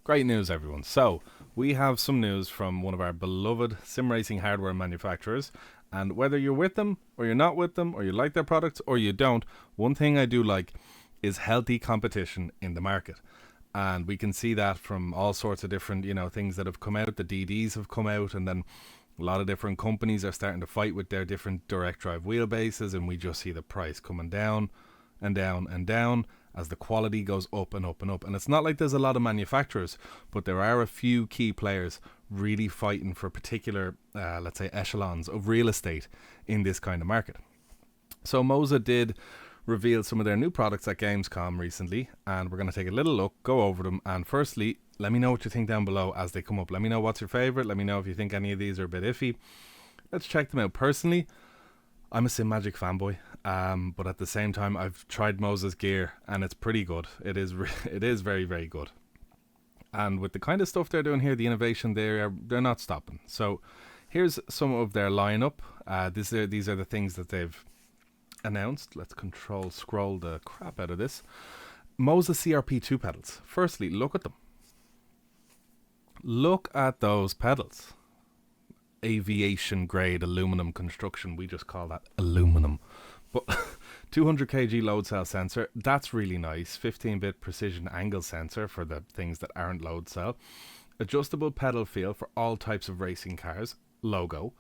Great news, everyone. So, we have some news from one of our beloved sim racing hardware manufacturers. And whether you're with them, or you're not with them, or you like their products, or you don't, one thing I do like is healthy competition in the market. And we can see that from all sorts of different, things that have come out. The DDs have come out, and then a lot of different companies are starting to fight with their different direct drive wheelbases, and we just see the price coming down and down and down as the quality goes up and up and up. And it's not like there's a lot of manufacturers, but there are a few key players really fighting for particular, let's say, echelons of real estate in this kind of market. So MOZA did reveal some of their new products at Gamescom recently, and we're going to take a little look, go over them, and firstly, let me know what you think down below as they come up. Let me know what's your favorite. Let me know if you think any of these are a bit iffy. Let's check them out. Personally, I'm a SimMagic fanboy, but at the same time, I've tried MOZA's gear, and it's pretty good. It is very, very good. And with the kind of stuff they're doing here, the innovation, they're not stopping. So here's some of their lineup. These are the things that they've announced. Let's control scroll the crap out of this. MOZA CRP2 pedals. Firstly, look at them. Look at those pedals. Aviation grade aluminum construction. We just call that aluminum. But 200 kg load cell sensor. That's really nice. 15-bit precision angle sensor for the things that aren't load cell. Adjustable pedal feel for all types of racing cars. Logo.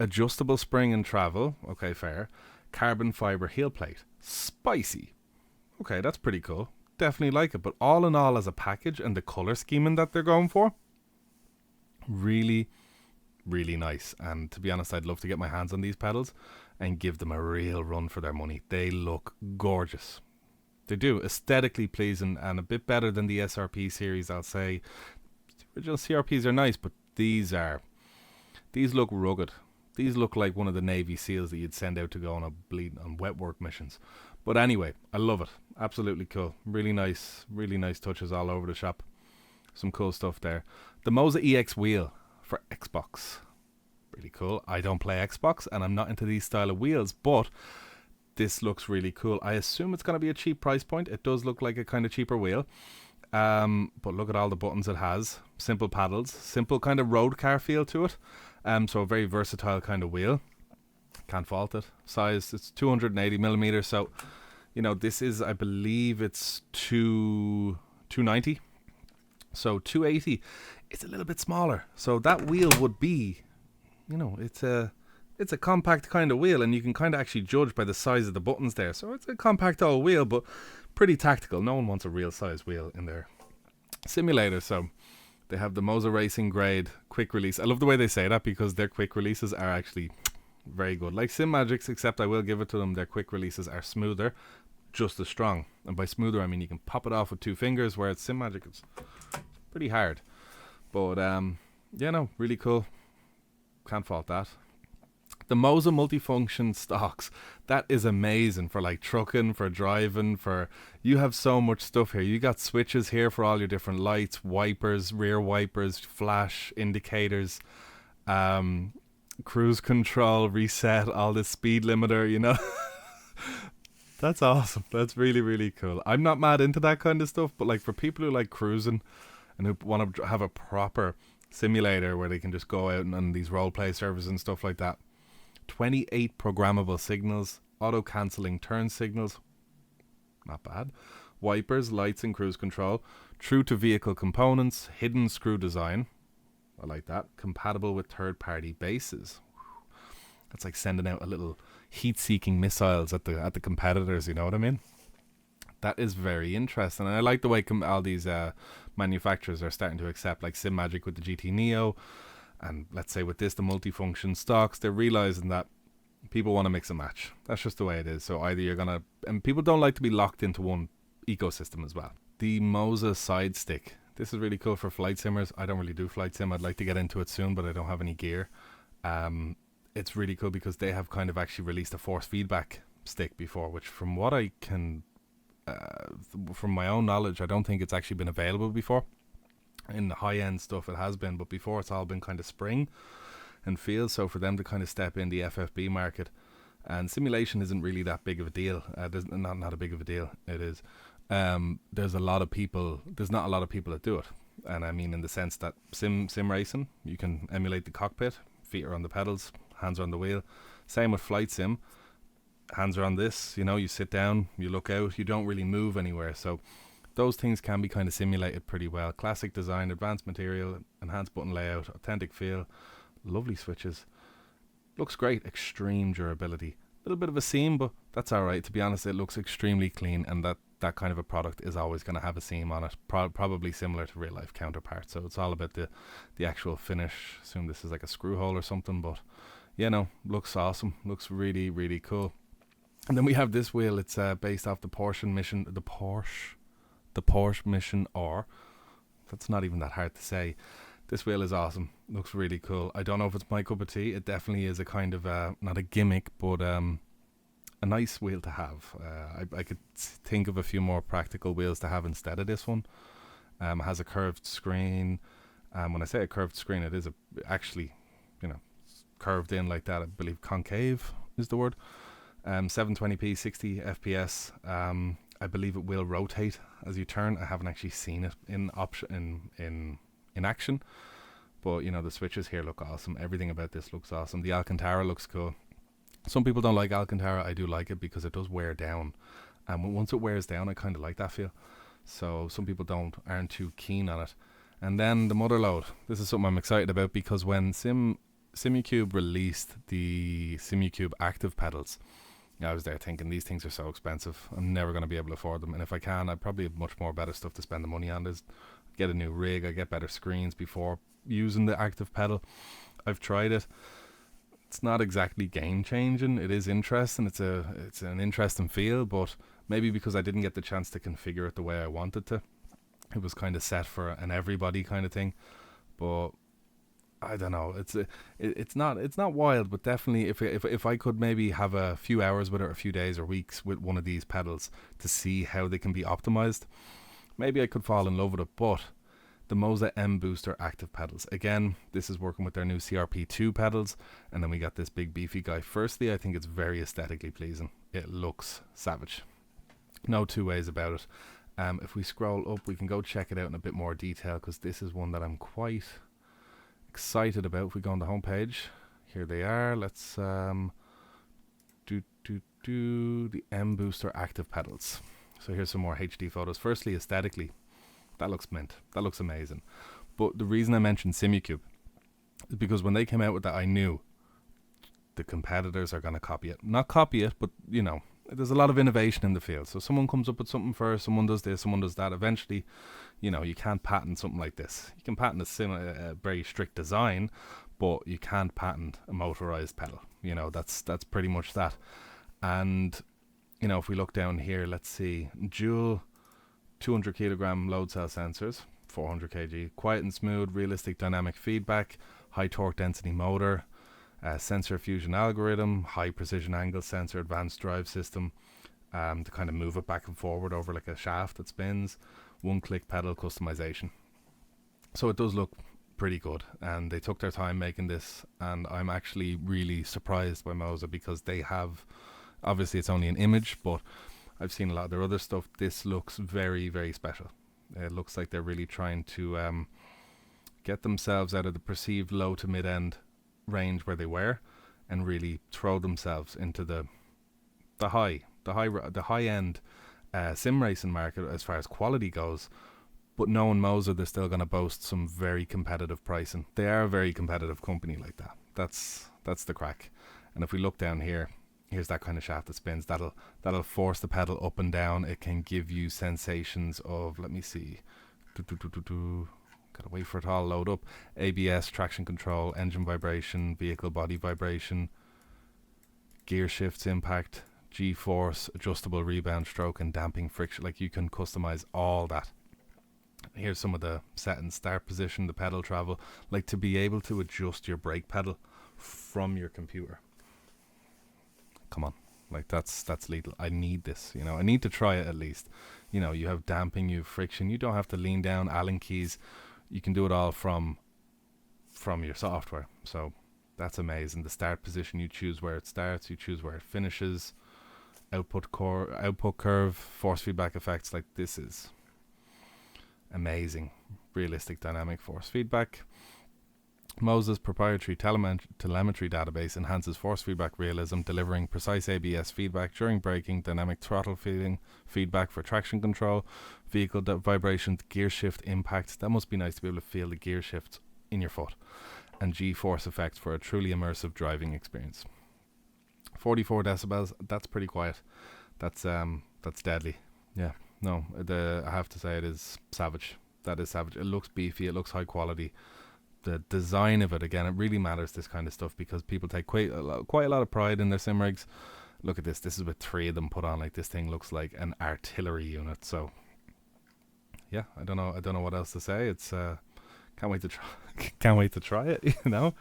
Adjustable spring and travel. Okay, fair. Carbon fiber heel plate. Spicy. Okay, that's pretty cool. Definitely like it. But all in all, as a package and the color scheming that they're going for, really, really nice. And to be honest, I'd love to get my hands on these pedals and give them a real run for their money. They look gorgeous. They do. Aesthetically pleasing and a bit better than the SRP series, I'll say. The original CRPs are nice, but these look rugged. These look like one of the Navy SEALs that you'd send out to go on wet work missions. But anyway, I love it. Absolutely cool. Really nice touches all over the shop. Some cool stuff there. The MOZA EX wheel for Xbox. Really cool. I don't play Xbox and I'm not into these style of wheels, but this looks really cool. I assume it's going to be a cheap price point. It does look like a kind of cheaper wheel. But look at all the buttons it has. Simple paddles. Simple kind of road car feel to it. So a very versatile kind of wheel. Can't fault it. Size, it's 280 millimeters. So, this is, I believe it's 290. So 280, it's a little bit smaller. So that wheel would be, it's a compact kind of wheel, and you can kind of actually judge by the size of the buttons there. So it's a compact old wheel, but pretty tactical. No one wants a real size wheel in their simulator. So they have the MOZA Racing grade quick release. I love the way they say that because their quick releases are actually very good. Like SimMagic's, except I will give it to them, their quick releases are smoother, just as strong. And by smoother, I mean you can pop it off with 2 fingers, whereas SimMagic is pretty hard. But really cool. Can't fault that. The MOZA Multifunction stocks, that is amazing for like trucking, for driving, you have so much stuff here. You got switches here for all your different lights, wipers, rear wipers, flash indicators, cruise control, reset, all this speed limiter, That's awesome. That's really, really cool. I'm not mad into that kind of stuff, but like for people who like cruising and who want to have a proper simulator where they can just go out and these role play servers and stuff like that. 28 programmable signals, auto-cancelling turn signals, not bad. Wipers, lights and cruise control. True to vehicle components, hidden screw design. I like that. Compatible with third-party bases. That's like sending out a little heat-seeking missiles at the competitors, you know what I mean? That is very interesting. And I like the way all these manufacturers are starting to accept, like SimMagic with the GT Neo, and let's say with this, the multifunction stocks, they're realizing that people want to mix and match. That's just the way it is. So either you're going to... And people don't like to be locked into one ecosystem as well. The MOZA Sidestick. This is really cool for flight simmers. I don't really do flight sim. I'd like to get into it soon, but I don't have any gear. It's really cool because they have kind of actually released a force feedback stick before, which from what I can... from my own knowledge, I don't think it's actually been available before. In the high-end stuff it has been, but before it's all been kind of spring and feel. So for them to kind of step in the FFB market, and simulation isn't really that big of a deal. There's not a big of a deal. It is. There's not a lot of people that do it. And I mean in the sense that sim racing, you can emulate the cockpit, feet are on the pedals, hands are on the wheel. Same with flight sim, hands are on this, you know, you sit down, you look out, you don't really move anywhere. So those things can be kind of simulated pretty well. Classic design, advanced material, enhanced button layout, authentic feel, lovely switches. Looks great, extreme durability. A little bit of a seam, but that's alright. To be honest, it looks extremely clean, and that kind of a product is always going to have a seam on it, probably similar to real life counterparts. So it's all about the actual finish. Assume this is like a screw hole or something, but yeah, no, looks awesome. Looks really, really cool. And then we have this wheel. It's based off the Porsche Mission R. That's not even that hard to say. This wheel is awesome. Looks really cool. I don't know if it's my cup of tea. It definitely is a kind of not a gimmick, but a nice wheel to have. I could think of a few more practical wheels to have instead of this one. It has a curved screen. When I say a curved screen, it is actually, you know, curved in like that. I believe concave is the word. 720p, 60 fps. I believe it will rotate as you turn. I haven't actually seen it in action, but you know, the switches here look awesome. Everything about this looks awesome. The Alcantara looks cool. Some people don't like Alcantara. I do like it because it does wear down, and once it wears down, I kind of like that feel. So some people aren't too keen on it. And then the mother load. This is something I'm excited about, because when Simucube released the Simucube active pedals, I was there thinking, these things are so expensive, I'm never going to be able to afford them, and if I can, I probably have much more better stuff to spend the money on. There's get a new rig, I get better screens before using the active pedal. I've tried it. It's not exactly game changing. It is interesting. It's an interesting feel, but maybe because I didn't get the chance to configure it the way I wanted to. It was kind of set for an everybody kind of thing, but I don't know. It's not wild, but definitely if I could maybe have a few hours with it, or a few days or weeks with one of these pedals to see how they can be optimized, maybe I could fall in love with it. But the MOZA M Booster active pedals, again, this is working with their new CRP2 pedals, and then we got this big beefy guy. Firstly, I think it's very aesthetically pleasing. It looks savage, no two ways about it. If we scroll up, we can go check it out in a bit more detail, because this is one that I'm quite excited about. If we go on the homepage, here they are. Let's do the M Booster active pedals. So here's some more HD photos. Firstly, aesthetically, that looks mint. That looks amazing. But the reason I mentioned Simucube is because when they came out with that, I knew the competitors are going to copy it. Not copy it, but you know, there's a lot of innovation in the field. So someone comes up with something first, someone does this, someone does that. Eventually, you know, you can't patent something like this. You can patent a very strict design, but you can't patent a motorized pedal. You know, that's pretty much that. And you know, if we look down here, let's see, Jewel 200 kilogram load cell sensors, 400 kg, quiet and smooth, realistic dynamic feedback, high torque density motor, sensor fusion algorithm, high precision angle sensor, advanced drive system, to kind of move it back and forward over like a shaft that spins, one click pedal customization. So it does look pretty good, and they took their time making this, and I'm actually really surprised by MOZA, because they have, obviously it's only an image, but I've seen a lot of their other stuff. This looks very, very special. It looks like they're really trying to get themselves out of the perceived low to mid end range where they were, and really throw themselves into the high end sim racing market as far as quality goes. But knowing MOZA, they're still going to boast some very competitive pricing. They are a very competitive company like that. That's the crack. And if we look down here, here's that kind of shaft that spins. That'll force the pedal up and down. It can give you sensations of, let me see, gotta wait for it to all load up. ABS, traction control, engine vibration, vehicle body vibration, gear shifts, impact, G-force, adjustable rebound stroke, and damping friction. Like, you can customize all that. Here's some of the settings: start position, the pedal travel, like to be able to adjust your brake pedal from your computer. Come on, like that's lethal. I need this, you know, I need to try it at least. You know, you have damping, you have friction, you don't have to lean down, Allen keys, you can do it all from your software. So that's amazing. The start position, you choose where it starts, you choose where it finishes. Output curve, force feedback effects, like this is amazing. realistic dynamic force feedback. MOZA's proprietary telemetry database enhances force feedback realism, delivering precise ABS feedback during braking, dynamic throttle feedback for traction control, vehicle vibrations, gear shift impacts. That must be nice to be able to feel the gear shifts in your foot, and G-force effects for a truly immersive driving experience. 44 decibels. That's pretty quiet. That's deadly. Yeah. No, I have to say it is savage. That is savage. It looks beefy. It looks high quality. The design of it, again, it really matters, this kind of stuff, because people take quite a lot of pride in their sim rigs. Look at this. This is with 3 of them put on. Like, this thing looks like an artillery unit. So yeah, I don't know what else to say. It's can't wait to try can't wait to try it, you know.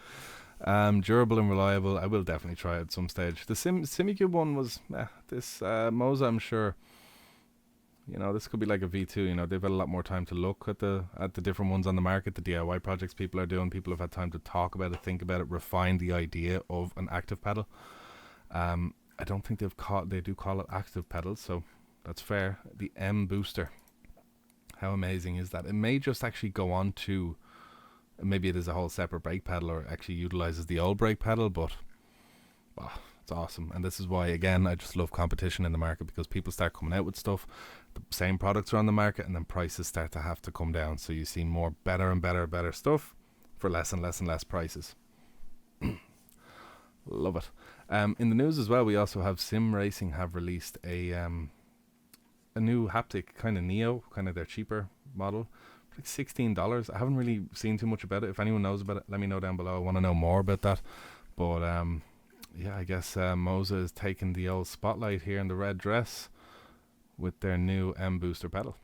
Durable and reliable. I will definitely try it at some stage. The Simicube one was this MOZA, I'm sure, you know, this could be like a V2. You know, they've had a lot more time to look at the different ones on the market, the DIY projects people are doing. People have had time to talk about it, think about it, refine the idea of an active pedal. I don't think they do call it active pedals, so that's fair. The M Booster. How amazing is that? It may just actually go on to, maybe it is a whole separate brake pedal, or actually utilizes the old brake pedal, but it's awesome. And this is why, again, I just love competition in the market, because people start coming out with stuff, the same products are on the market, and then prices start to have to come down, so you see more better and better stuff for less and less prices. Love it. In the news as well, we also have Sim Racing have released a new haptic kind of Neo, kind of their cheaper model, like $16. I haven't really seen too much about it. If anyone knows about it, let me know down below. I want to know more about that. But yeah, I guess MOZA is taking the old spotlight here in the red dress with their new M Booster pedal.